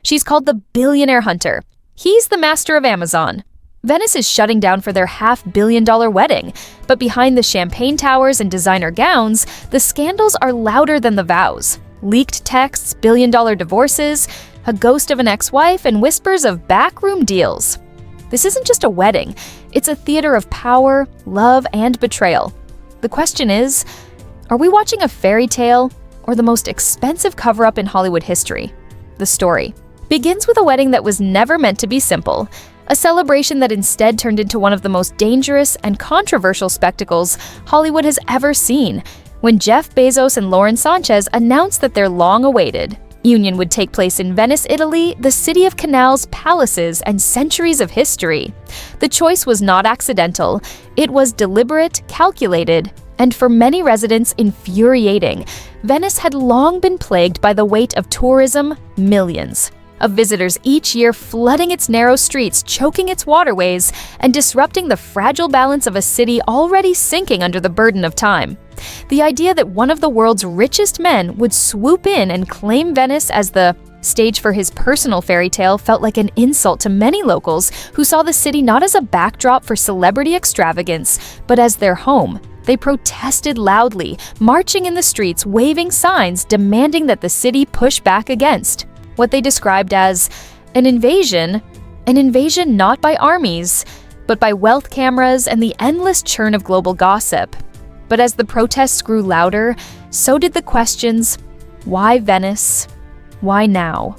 She's called the billionaire hunter. He's the master of Amazon. Venice is shutting down for their $500 million wedding, but behind the champagne towers and designer gowns, the scandals are louder than the vows. Leaked texts, billion-dollar divorces, a ghost of an ex-wife, and whispers of backroom deals. This isn't just a wedding, it's a theater of power, love, and betrayal. The question is, are we watching a fairy tale or the most expensive cover-up in Hollywood history? The story begins with a wedding that was never meant to be simple, a celebration that instead turned into one of the most dangerous and controversial spectacles Hollywood has ever seen, when Jeff Bezos and Lauren Sánchez announced that their long-awaited union would take place in Venice, Italy, the city of canals, palaces, and centuries of history. The choice was not accidental. It was deliberate, calculated, and for many residents, infuriating. Venice had long been plagued by the weight of tourism, millions of visitors each year flooding its narrow streets, choking its waterways, and disrupting the fragile balance of a city already sinking under the burden of time. The idea that one of the world's richest men would swoop in and claim Venice as the stage for his personal fairy tale felt like an insult to many locals who saw the city not as a backdrop for celebrity extravagance, but as their home. They protested loudly, marching in the streets, waving signs, demanding that the city push back against what they described as an invasion not by armies, but by wealth cameras and the endless churn of global gossip. But as the protests grew louder, so did the questions: why Venice? Why now?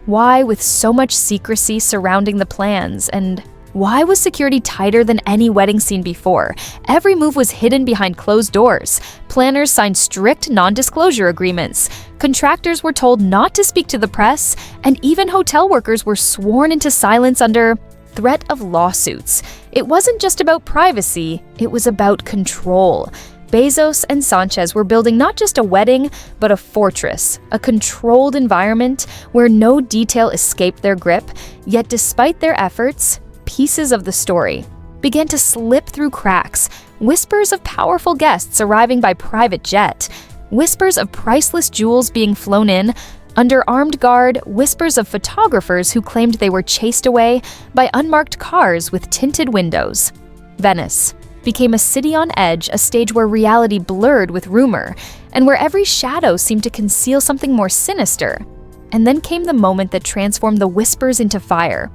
Why with so much secrecy surrounding the plans? And why was security tighter than any wedding scene before? Every move was hidden behind closed doors. Planners signed strict non-disclosure agreements. Contractors were told not to speak to the press, and even hotel workers were sworn into silence under threat of lawsuits. It wasn't just about privacy, it was about control. Bezos and Sanchez were building not just a wedding, but a fortress, a controlled environment where no detail escaped their grip. Yet despite their efforts, pieces of the story began to slip through cracks. Whispers of powerful guests arriving by private jet, whispers of priceless jewels being flown in under armed guard, whispers of photographers who claimed they were chased away by unmarked cars with tinted windows. Venice became a city on edge, a stage where reality blurred with rumor, and where every shadow seemed to conceal something more sinister. And then came the moment that transformed the whispers into fire.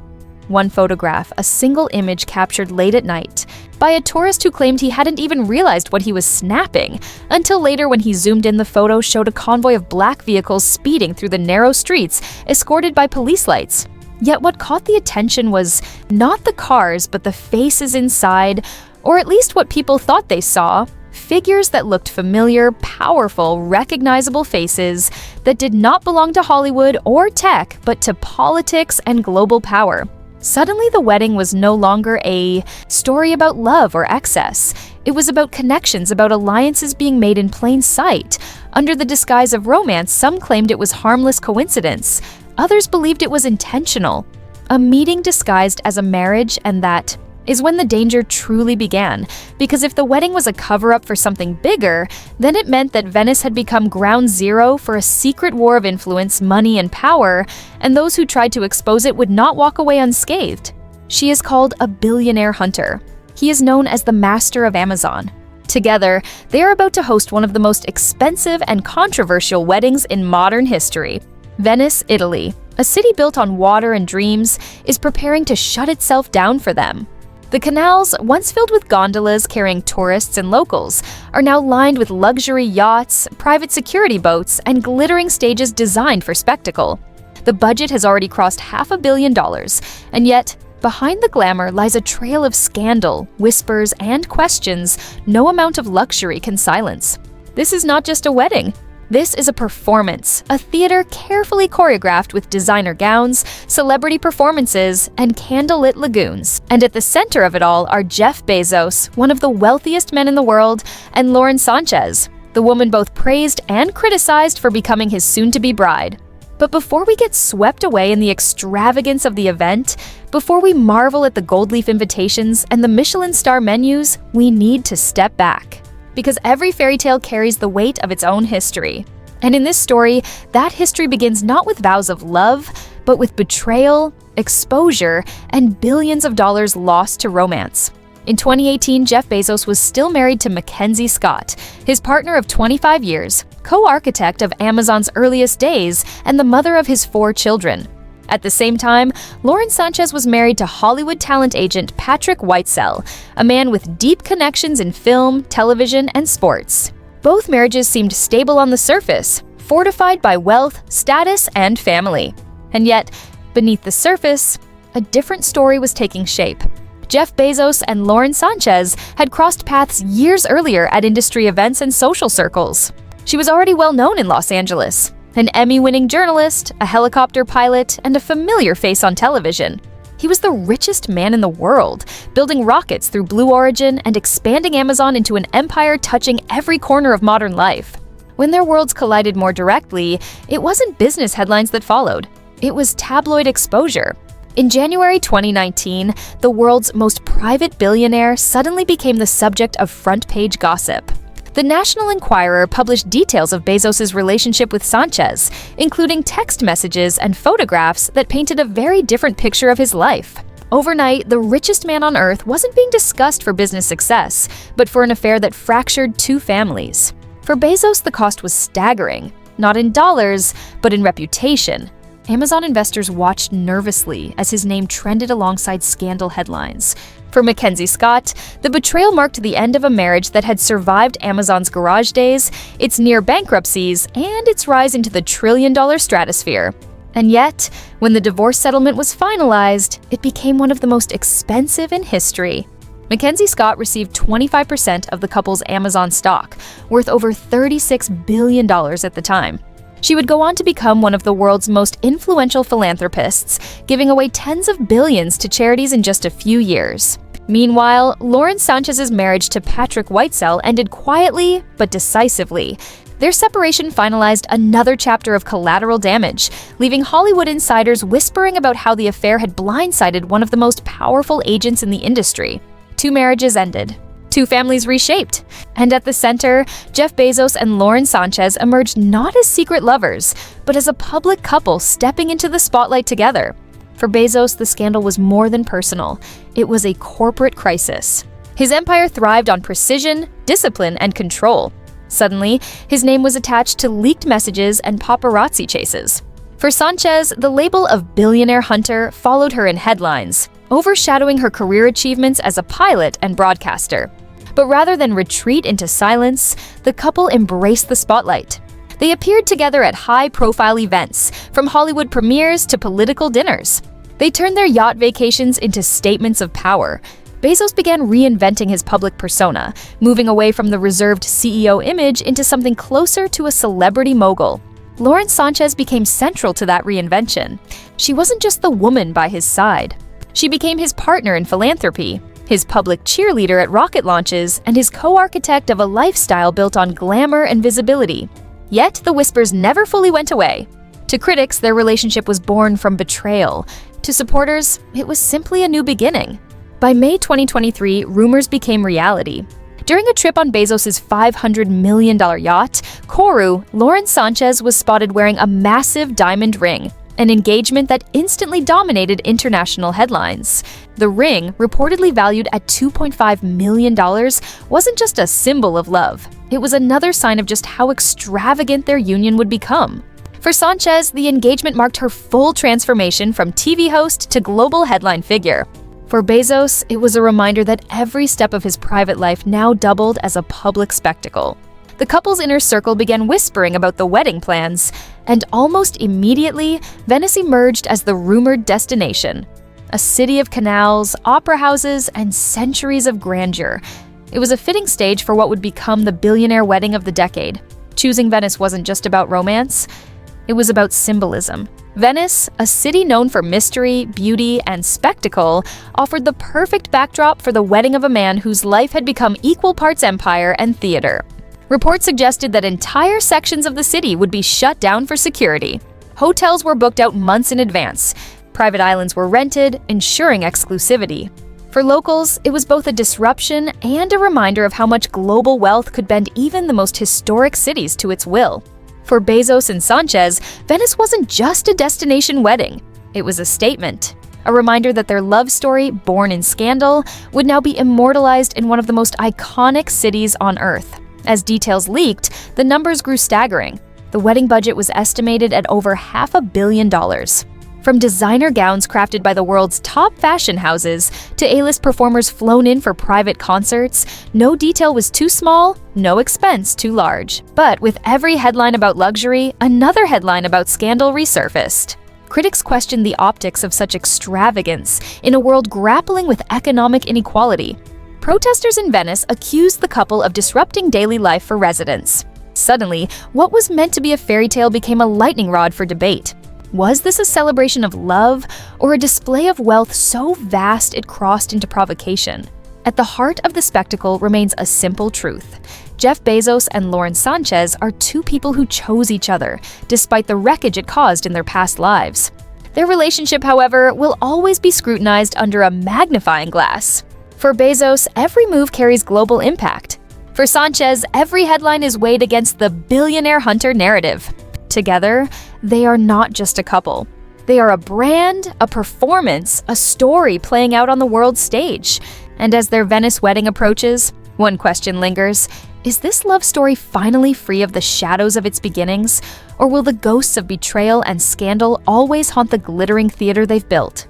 One photograph, a single image captured late at night by a tourist who claimed he hadn't even realized what he was snapping, until later when he zoomed in, the photo showed a convoy of black vehicles speeding through the narrow streets, escorted by police lights. Yet what caught the attention was not the cars, but the faces inside, or at least what people thought they saw. Figures that looked familiar, powerful, recognizable faces that did not belong to Hollywood or tech, but to politics and global power. Suddenly, the wedding was no longer a story about love or excess. It was about connections, about alliances being made in plain sight. Under the disguise of romance, some claimed it was harmless coincidence. Others believed it was intentional. A meeting disguised as a marriage, and that is when the danger truly began. Because if the wedding was a cover-up for something bigger, then it meant that Venice had become ground zero for a secret war of influence, money, and power, and those who tried to expose it would not walk away unscathed. She is called a billionaire hunter. He is known as the master of Amazon. Together, they are about to host one of the most expensive and controversial weddings in modern history. Venice, Italy, a city built on water and dreams, is preparing to shut itself down for them. The canals, once filled with gondolas carrying tourists and locals, are now lined with luxury yachts, private security boats, and glittering stages designed for spectacle. The budget has already crossed $500 million, and yet, behind the glamour lies a trail of scandal, whispers, and questions no amount of luxury can silence. This is not just a wedding. This is a performance, a theater carefully choreographed with designer gowns, celebrity performances, and candlelit lagoons. And at the center of it all are Jeff Bezos, one of the wealthiest men in the world, and Lauren Sánchez, the woman both praised and criticized for becoming his soon-to-be bride. But before we get swept away in the extravagance of the event, before we marvel at the gold leaf invitations and the Michelin star menus, we need to step back. Because every fairy tale carries the weight of its own history. And in this story, that history begins not with vows of love, but with betrayal, exposure, and billions of dollars lost to romance. In 2018, Jeff Bezos was still married to Mackenzie Scott, his partner of 25 years, co-architect of Amazon's earliest days, and the mother of his 4 children. At the same time, Lauren Sánchez was married to Hollywood talent agent Patrick Whitesell, a man with deep connections in film, television, and sports. Both marriages seemed stable on the surface, fortified by wealth, status, and family. And yet, beneath the surface, a different story was taking shape. Jeff Bezos and Lauren Sánchez had crossed paths years earlier at industry events and social circles. She was already well known in Los Angeles, an Emmy-winning journalist, a helicopter pilot, and a familiar face on television. He was the richest man in the world, building rockets through Blue Origin and expanding Amazon into an empire touching every corner of modern life. When their worlds collided more directly, it wasn't business headlines that followed. It was tabloid exposure. In January 2019, the world's most private billionaire suddenly became the subject of front-page gossip. The National Enquirer published details of Bezos' relationship with Sanchez, including text messages and photographs that painted a very different picture of his life. Overnight, the richest man on earth wasn't being discussed for business success, but for an affair that fractured 2 families. For Bezos, the cost was staggering, not in dollars, but in reputation. Amazon investors watched nervously as his name trended alongside scandal headlines. For Mackenzie Scott, the betrayal marked the end of a marriage that had survived Amazon's garage days, its near bankruptcies, and its rise into the trillion-dollar stratosphere. And yet, when the divorce settlement was finalized, it became one of the most expensive in history. Mackenzie Scott received 25% of the couple's Amazon stock, worth over $36 billion at the time. She would go on to become one of the world's most influential philanthropists, giving away tens of billions to charities in just a few years. Meanwhile, Lauren Sánchez's marriage to Patrick Whitesell ended quietly but decisively. Their separation finalized another chapter of collateral damage, leaving Hollywood insiders whispering about how the affair had blindsided one of the most powerful agents in the industry. 2 marriages ended. 2 families reshaped. And at the center, Jeff Bezos and Lauren Sánchez emerged not as secret lovers, but as a public couple stepping into the spotlight together. For Bezos, the scandal was more than personal. It was a corporate crisis. His empire thrived on precision, discipline, and control. Suddenly, his name was attached to leaked messages and paparazzi chases. For Sánchez, the label of billionaire hunter followed her in headlines, overshadowing her career achievements as a pilot and broadcaster. But rather than retreat into silence, the couple embraced the spotlight. They appeared together at high-profile events, from Hollywood premieres to political dinners. They turned their yacht vacations into statements of power. Bezos began reinventing his public persona, moving away from the reserved CEO image into something closer to a celebrity mogul. Lauren Sánchez became central to that reinvention. She wasn't just the woman by his side. She became his partner in philanthropy, his public cheerleader at rocket launches, and his co-architect of a lifestyle built on glamour and visibility. Yet the whispers never fully went away. To critics, their relationship was born from betrayal. To supporters, it was simply a new beginning. By May 2023, rumors became reality. During a trip on Bezos' $500 million yacht, Kourou, Lauren Sánchez was spotted wearing a massive diamond ring, an engagement that instantly dominated international headlines. The ring, reportedly valued at $2.5 million, wasn't just a symbol of love. It was another sign of just how extravagant their union would become. For Sánchez, the engagement marked her full transformation from TV host to global headline figure. For Bezos, it was a reminder that every step of his private life now doubled as a public spectacle. The couple's inner circle began whispering about the wedding plans, and almost immediately, Venice emerged as the rumored destination. A city of canals, opera houses, and centuries of grandeur. It was a fitting stage for what would become the billionaire wedding of the decade. Choosing Venice wasn't just about romance, it was about symbolism. Venice, a city known for mystery, beauty, and spectacle, offered the perfect backdrop for the wedding of a man whose life had become equal parts empire and theater. Reports suggested that entire sections of the city would be shut down for security. Hotels were booked out months in advance. Private islands were rented, ensuring exclusivity. For locals, it was both a disruption and a reminder of how much global wealth could bend even the most historic cities to its will. For Bezos and Sánchez, Venice wasn't just a destination wedding. It was a statement, a reminder that their love story, born in scandal, would now be immortalized in one of the most iconic cities on Earth. As details leaked, the numbers grew staggering. The wedding budget was estimated at over $500 million. From designer gowns crafted by the world's top fashion houses to A-list performers flown in for private concerts, no detail was too small, no expense too large. But with every headline about luxury, another headline about scandal resurfaced. Critics questioned the optics of such extravagance in a world grappling with economic inequality. Protesters in Venice accused the couple of disrupting daily life for residents. Suddenly, what was meant to be a fairy tale became a lightning rod for debate. Was this a celebration of love or a display of wealth so vast it crossed into provocation? At the heart of the spectacle remains a simple truth. Jeff Bezos and Lauren Sánchez are two people who chose each other, despite the wreckage it caused in their past lives. Their relationship, however, will always be scrutinized under a magnifying glass. For Bezos, every move carries global impact. For Sanchez, every headline is weighed against the billionaire hunter narrative. Together, they are not just a couple. They are a brand, a performance, a story playing out on the world stage. And as their Venice wedding approaches, one question lingers: is this love story finally free of the shadows of its beginnings? Or will the ghosts of betrayal and scandal always haunt the glittering theater they've built?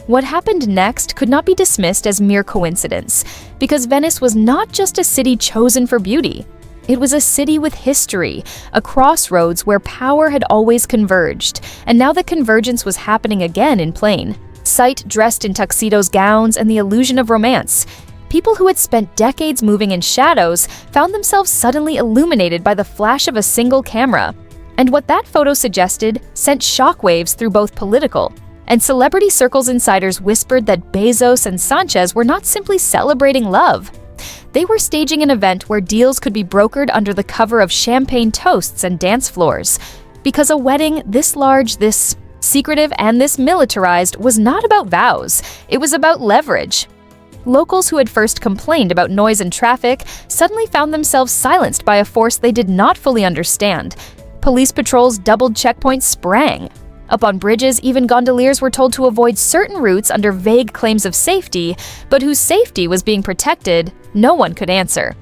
What happened next could not be dismissed as mere coincidence, because Venice was not just a city chosen for beauty. It was a city with history, a crossroads where power had always converged, and now the convergence was happening again in plain sight, dressed in tuxedos, gowns, and the illusion of romance. People who had spent decades moving in shadows found themselves suddenly illuminated by the flash of a single camera. And what that photo suggested sent shockwaves through both political and celebrity circles. Insiders whispered that Bezos and Sanchez were not simply celebrating love. They were staging an event where deals could be brokered under the cover of champagne toasts and dance floors. Because a wedding this large, this secretive, and this militarized was not about vows, it was about leverage. Locals who had first complained about noise and traffic suddenly found themselves silenced by a force they did not fully understand. Police patrols doubled checkpoints sprang. Up on bridges, even gondoliers were told to avoid certain routes under vague claims of safety, but whose safety was being protected, no one could answer.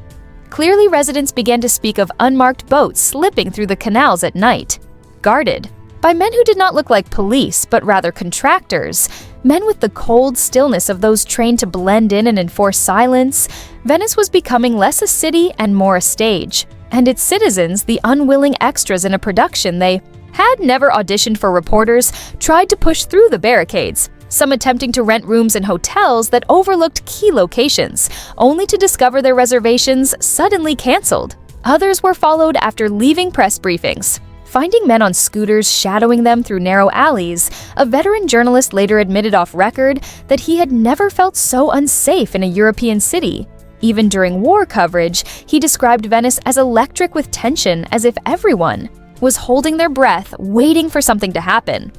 Clearly, residents began to speak of unmarked boats slipping through the canals at night, guarded by men who did not look like police, but rather contractors, men with the cold stillness of those trained to blend in and enforce silence. Venice was becoming less a city and more a stage, and its citizens the unwilling extras in a production they had never auditioned for. Reporters tried to push through the barricades, some attempting to rent rooms in hotels that overlooked key locations, only to discover their reservations suddenly canceled. Others were followed after leaving press briefings. Finding men on scooters shadowing them through narrow alleys, a veteran journalist later admitted off record that he had never felt so unsafe in a European city. Even during war coverage, he described Venice as electric with tension, as if everyone was holding their breath, waiting for something to happen.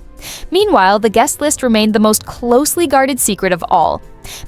Meanwhile, the guest list remained the most closely guarded secret of all.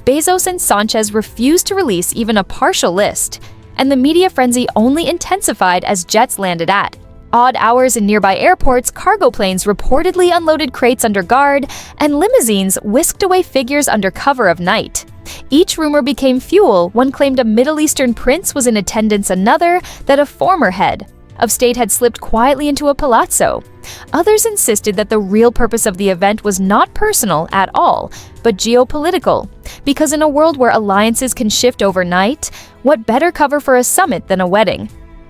Bezos and Sanchez refused to release even a partial list, and the media frenzy only intensified as jets landed at odd hours in nearby airports. Cargo planes reportedly unloaded crates under guard, and limousines whisked away figures under cover of night. Each rumor became fuel. One claimed a Middle Eastern prince was in attendance, another that a former head of state had slipped quietly into a palazzo. Others insisted that the real purpose of the event was not personal at all, but geopolitical. Because in a world where alliances can shift overnight, what better cover for a summit than a wedding?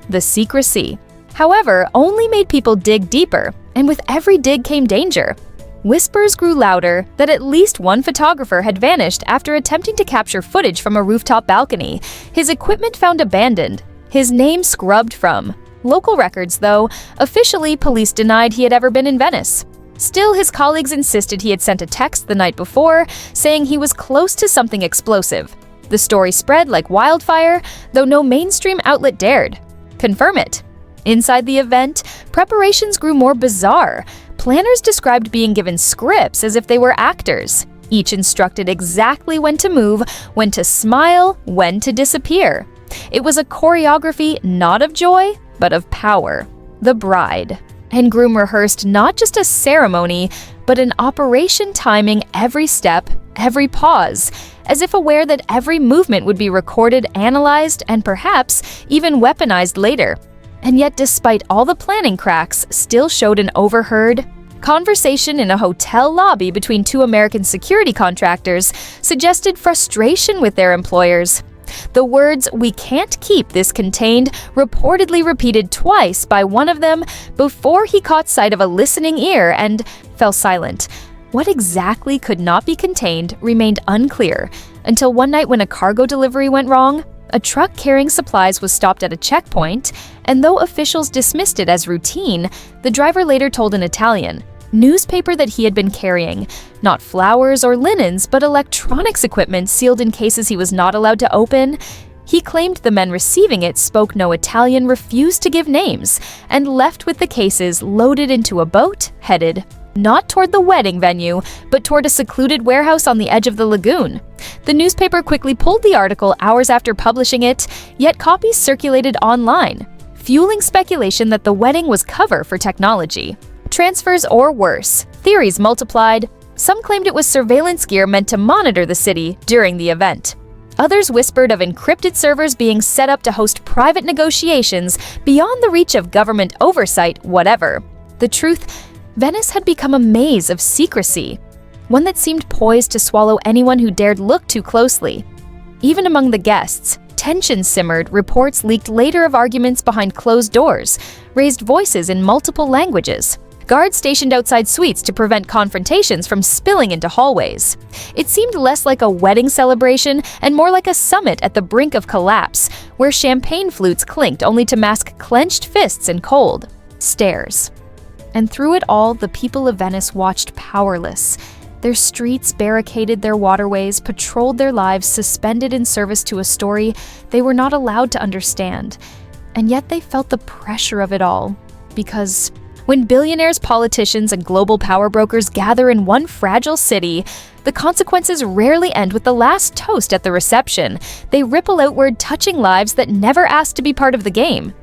The secrecy, however, only made people dig deeper, and with every dig came danger. Whispers grew louder that at least one photographer had vanished after attempting to capture footage from a rooftop balcony, his equipment found abandoned, his name scrubbed from local records, though officially police denied he had ever been in Venice. Still, his colleagues insisted he had sent a text the night before saying he was close to something explosive. The story spread like wildfire, though no mainstream outlet dared confirm it. Inside the event, preparations grew more bizarre. Planners described being given scripts as if they were actors, each instructed exactly when to move, when to smile, when to disappear. It was a choreography not of joy, but of power. The bride and groom rehearsed not just a ceremony, but an operation timing every step, every pause, as if aware that every movement would be recorded, analyzed, and perhaps even weaponized later. And yet, despite all the planning cracks, still showed an overheard conversation in a hotel lobby between two American security contractors suggested frustration with their employers. The words, "We can't keep this contained," reportedly repeated twice by one of them before he caught sight of a listening ear and fell silent. What exactly could not be contained remained unclear until one night when a cargo delivery went wrong. A truck carrying supplies was stopped at a checkpoint, and though officials dismissed it as routine, the driver later told an Italian newspaper that he had been carrying not flowers or linens, but electronics equipment sealed in cases he was not allowed to open. He claimed the men receiving it spoke no Italian, refused to give names, and left with the cases loaded into a boat headed not toward the wedding venue, but toward a secluded warehouse on the edge of the lagoon. The newspaper quickly pulled the article hours after publishing it, yet copies circulated online, fueling speculation that the wedding was cover for technology transfers or worse. Theories multiplied. Some claimed it was surveillance gear meant to monitor the city during the event. Others whispered of encrypted servers being set up to host private negotiations beyond the reach of government oversight, whatever. The truth, Venice had become a maze of secrecy, one that seemed poised to swallow anyone who dared look too closely. Even among the guests, tension simmered, reports leaked later of arguments behind closed doors, raised voices in multiple languages. Guards stationed outside suites to prevent confrontations from spilling into hallways. It seemed less like a wedding celebration and more like a summit at the brink of collapse, where champagne flutes clinked only to mask clenched fists and cold stares. And through it all, the people of Venice watched powerless. Their streets barricaded their waterways, patrolled their lives, suspended in service to a story they were not allowed to understand. And yet they felt the pressure of it all, because when billionaires, politicians, and global power brokers gather in one fragile city, the consequences rarely end with the last toast at the reception. They ripple outward, touching lives that never asked to be part of the game.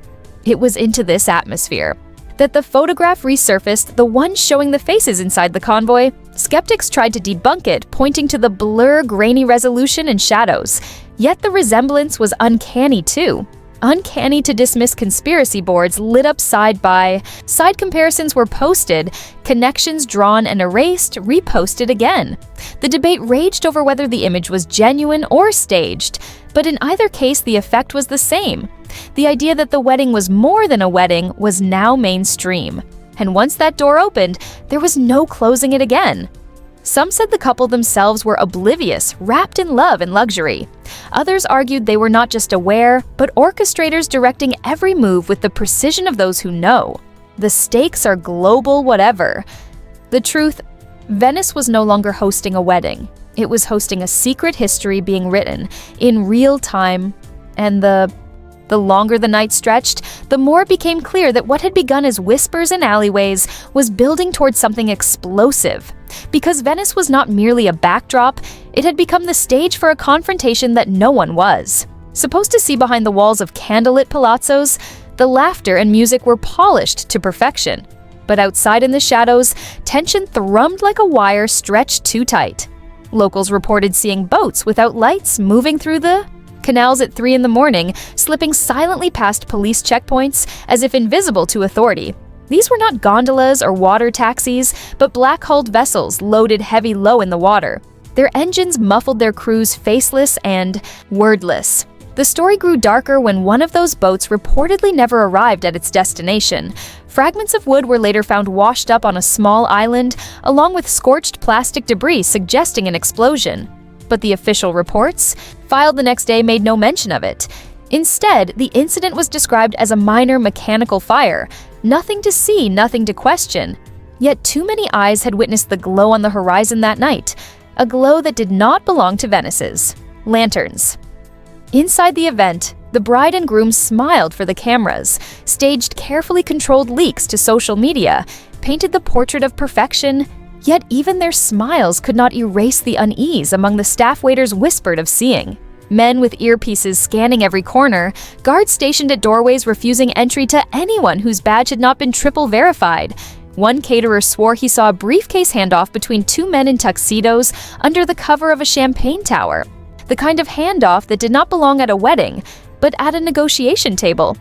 It was into this atmosphere that the photograph resurfaced, the one showing the faces inside the convoy. Skeptics tried to debunk it, pointing to the blur, grainy resolution, and shadows. Yet the resemblance was uncanny too. Uncanny to dismiss conspiracy boards lit up side by side. Comparisons were posted, connections drawn and erased, reposted again. The debate raged over whether the image was genuine or staged, but in either case the effect was the same. The idea that the wedding was more than a wedding was now mainstream, and once that door opened, there was no closing it again. Some said the couple themselves were oblivious, wrapped in love and luxury. Others argued they were not just aware, but orchestrators directing every move with the precision of those who know. The stakes are global, whatever. The truth, Venice was no longer hosting a wedding. It was hosting a secret history being written in real time, and the longer the night stretched, the more it became clear that what had begun as whispers in alleyways was building towards something explosive. Because Venice was not merely a backdrop, it had become the stage for a confrontation that no one was supposed to see behind the walls of candlelit palazzos. The laughter and music were polished to perfection. But outside in the shadows, tension thrummed like a wire stretched too tight. Locals reported seeing boats without lights moving through the canals at 3 a.m, slipping silently past police checkpoints as if invisible to authority. These were not gondolas or water taxis, but black-hulled vessels loaded heavy low in the water. Their engines muffled their crews faceless and wordless. The story grew darker when one of those boats reportedly never arrived at its destination. Fragments of wood were later found washed up on a small island, along with scorched plastic debris suggesting an explosion. But the official reports, filed the next day, made no mention of it. Instead, the incident was described as a minor mechanical fire. Nothing to see, nothing to question. Yet too many eyes had witnessed the glow on the horizon that night, a glow that did not belong to Venice's. Lanterns. Inside the event, the bride and groom smiled for the cameras, staged carefully controlled leaks to social media, painted the portrait of perfection. Yet even their smiles could not erase the unease among the staff waiters whispered of seeing. Men with earpieces scanning every corner, guards stationed at doorways refusing entry to anyone whose badge had not been triple verified. One caterer swore he saw a briefcase handoff between two men in tuxedos under the cover of a champagne tower. The kind of handoff that did not belong at a wedding, but at a negotiation table.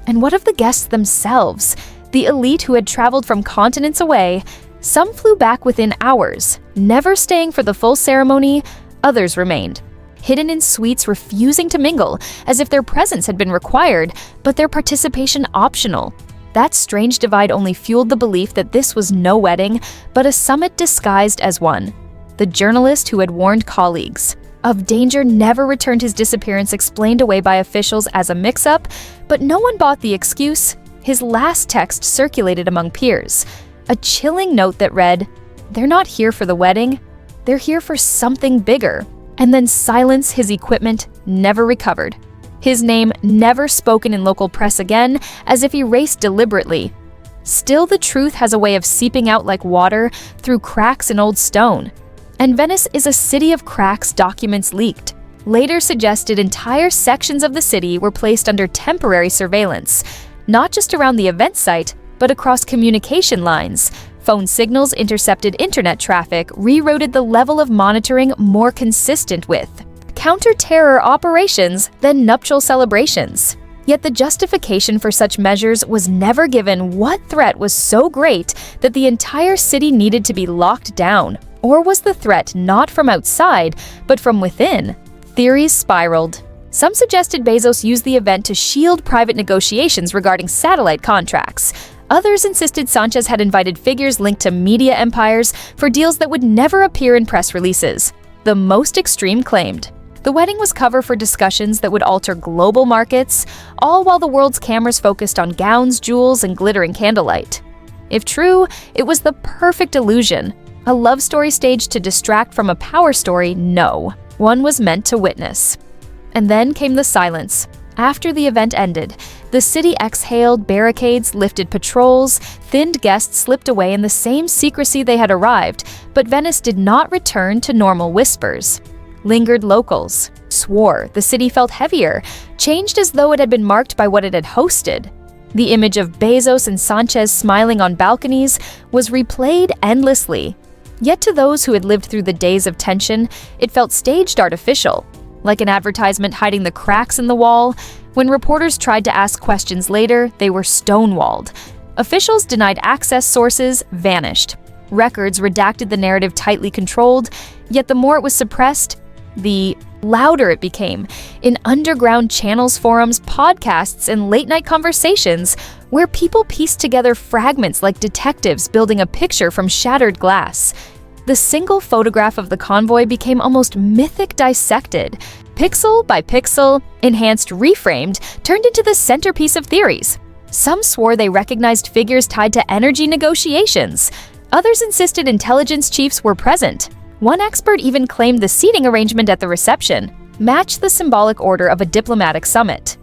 And what of the guests themselves? The elite who had traveled from continents away. Some flew back within hours, never staying for the full ceremony. Others remained, hidden in suites, refusing to mingle, as if their presence had been required, but their participation optional. That strange divide only fueled the belief that this was no wedding, but a summit disguised as one. The journalist who had warned colleagues of danger never returned, his disappearance explained away by officials as a mix-up, but no one bought the excuse. His last text circulated among peers, a chilling note that read, "They're not here for the wedding, they're here for something bigger." And then silence. His equipment never recovered. His name never spoken in local press again, as if erased deliberately. Still, the truth has a way of seeping out like water through cracks in old stone. And Venice is a city of cracks. Documents leaked later suggested entire sections of the city were placed under temporary surveillance, not just around the event site, but across communication lines. Phone signals intercepted internet traffic, rerouted the level of monitoring more consistent with counter-terror operations than nuptial celebrations. Yet the justification for such measures was never given. What threat was so great that the entire city needed to be locked down? Or was the threat not from outside, but from within? Theories spiraled. Some suggested Bezos used the event to shield private negotiations regarding satellite contracts. Others insisted Sanchez had invited figures linked to media empires for deals that would never appear in press releases. The most extreme claimed the wedding was cover for discussions that would alter global markets, all while the world's cameras focused on gowns, jewels, and glittering candlelight. If true, it was the perfect illusion. A love story staged to distract from a power story? No. One was meant to witness. And then came the silence. After the event ended, the city exhaled, barricades, lifted patrols, thinned guests slipped away in the same secrecy they had arrived, but Venice did not return to normal whispers. Lingered locals, swore the city felt heavier, changed as though it had been marked by what it had hosted. The image of Bezos and Sanchez smiling on balconies was replayed endlessly. Yet to those who had lived through the days of tension, it felt staged, artificial. Like an advertisement hiding the cracks in the wall. When reporters tried to ask questions later, they were stonewalled. Officials denied access, sources vanished. Records redacted, the narrative tightly controlled, yet the more it was suppressed, the louder it became. In underground channels, forums, podcasts, and late-night conversations, where people pieced together fragments like detectives building a picture from shattered glass. The single photograph of the convoy became almost mythic, dissected. Pixel by pixel, enhanced, reframed, turned into the centerpiece of theories. Some swore they recognized figures tied to energy negotiations. Others insisted intelligence chiefs were present. One expert even claimed the seating arrangement at the reception matched the symbolic order of a diplomatic summit.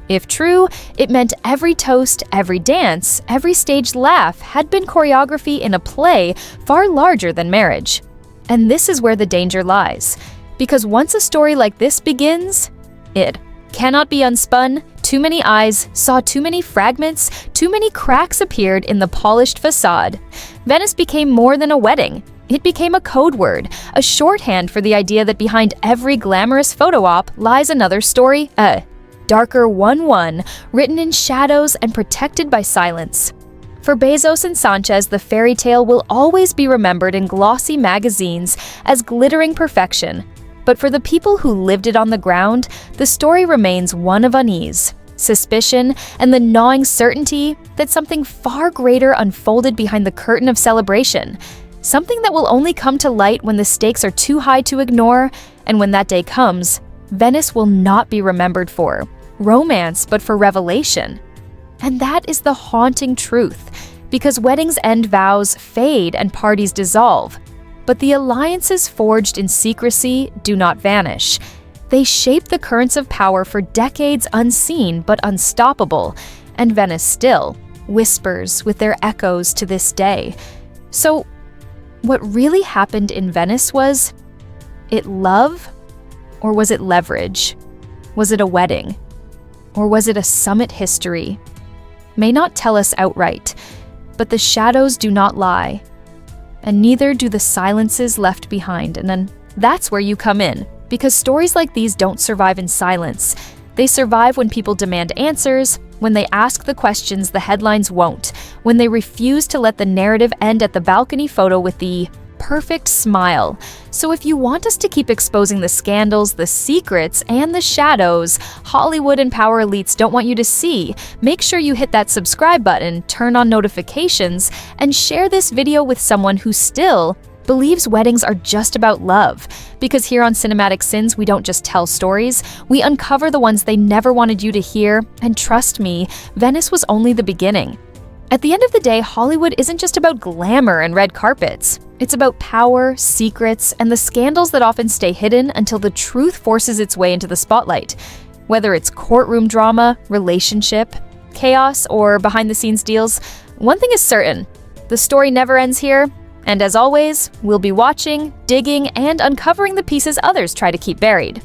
If true, it meant every toast, every dance, every staged laugh had been choreography in a play far larger than marriage. And this is where the danger lies. Because once a story like this begins, it cannot be unspun. Too many eyes saw too many fragments, too many cracks appeared in the polished facade. Venice became more than a wedding. It became a code word, a shorthand for the idea that behind every glamorous photo op lies another story, a darker one, written in shadows and protected by silence. For Bezos and Sanchez, the fairy tale will always be remembered in glossy magazines as glittering perfection. But for the people who lived it on the ground, the story remains one of unease, suspicion, and the gnawing certainty that something far greater unfolded behind the curtain of celebration. Something that will only come to light when the stakes are too high to ignore, and when that day comes, Venice will not be remembered for romance, but for revelation. And that is the haunting truth, because weddings end, vows fade, and parties dissolve. But the alliances forged in secrecy do not vanish. They shape the currents of power for decades, unseen but unstoppable, and Venice still whispers with their echoes to this day. So, what really happened in Venice was it love? Or was it leverage? Was it a wedding? Or was it a summit history? May not tell us outright, but the shadows do not lie. And neither do the silences left behind. And then that's where you come in, because stories like these don't survive in silence. They survive when people demand answers, when they ask the questions the headlines won't, when they refuse to let the narrative end at the balcony photo with the perfect smile. So if you want us to keep exposing the scandals, the secrets, and the shadows Hollywood and power elites don't want you to see, make sure you hit that subscribe button, turn on notifications, and share this video with someone who still believes weddings are just about love. Because here on Cinematic Sins, we don't just tell stories, we uncover the ones they never wanted you to hear, and trust me, Venice was only the beginning. At the end of the day, Hollywood isn't just about glamour and red carpets. It's about power, secrets, and the scandals that often stay hidden until the truth forces its way into the spotlight. Whether it's courtroom drama, relationship, chaos, or behind-the-scenes deals, one thing is certain: the story never ends here. And as always, we'll be watching, digging, and uncovering the pieces others try to keep buried.